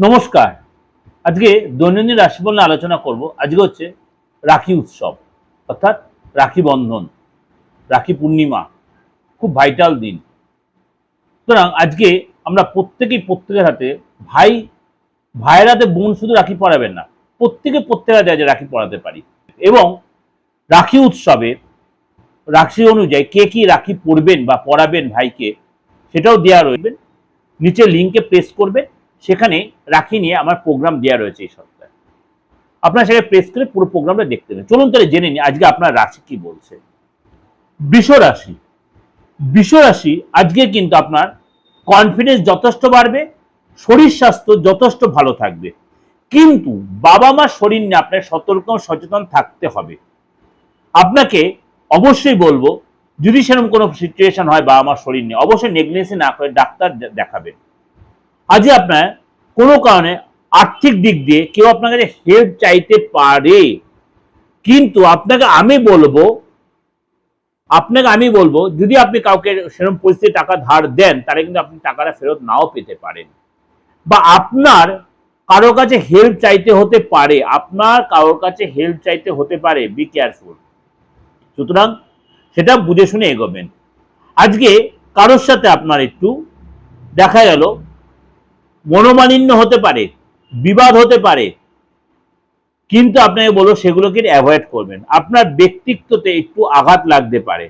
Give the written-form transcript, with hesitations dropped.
নমস্কার। আজকে দৈনন্দিন রাশিফল নিয়ে আলোচনা করব। আজকে হচ্ছে রাখি উৎসব, অর্থাৎ রাখি বন্ধন, রাখি পূর্ণিমা, খুব ভাইটাল দিন। সুতরাং আজকে আমরা প্রত্যেকের হাতে ভাইয়ের হাতে বোন শুধু রাখি পরাবেন না, প্রত্যেকের হাতে রাখি পরাতে পারি। এবং রাখি উৎসবে রাশি অনুযায়ী কে কি রাখি পরবেন বা পরাবেন ভাইকে, সেটাও দেওয়া রয়েছে। নিচে লিঙ্কে প্রেস করবেন, সেখানে রাখি নিয়ে আমার প্রোগ্রাম দেওয়া রয়েছে এই সপ্তাহে। আপনারা সেখানে প্রেস করে পুরো প্রোগ্রামটা দেখতে পাবেন। চলুন তাহলে জেনে নিই আজকে আপনার রাশি কি বলছে। বৃষ রাশি আজকে কিন্তু আপনার কনফিডেন্স যথেষ্ট বাড়বে, শরীর স্বাস্থ্য যথেষ্ট ভালো থাকবে, কিন্তু বাবা মার শরীর নিয়ে আপনার সতর্ক সচেতন থাকতে হবে। আপনাকে অবশ্যই বলবো, যদি সেরকম কোনো সিচুয়েশন হয় বাবা মার শরীর নিয়ে, অবশ্যই নেগলিজেন্সি না করে ডাক্তার দেখাবেন। আজ আপনার কোনো কারণে আর্থিক দিক দিয়ে কেউ আপনার কাছে হেল্প চাইতে পারে, কিন্তু আপনাকে আমি বলবো যদি আপনি কাউকে সেরকম পরিস্থিতি টাকা ধার দেন, তাহলে কিন্তু আপনি টাকাটা ফেরত নাও পেতে পারেন, বা আপনার কারোর কাছে হেল্প চাইতে হতে পারে। Be careful. সুতরাং সেটা বুঝে শুনে এগোবেন। আজকে কারোর সাথে আপনার একটু দেখা গেল মনোমালিন্য হতে পারে, বিবাদ হতে পারে, কিন্তু আপনাকে বলবো সেগুলোকে অ্যাভয়েড করবেন। আপনার ব্যক্তিত্বতে একটু আঘাত লাগতে পারে।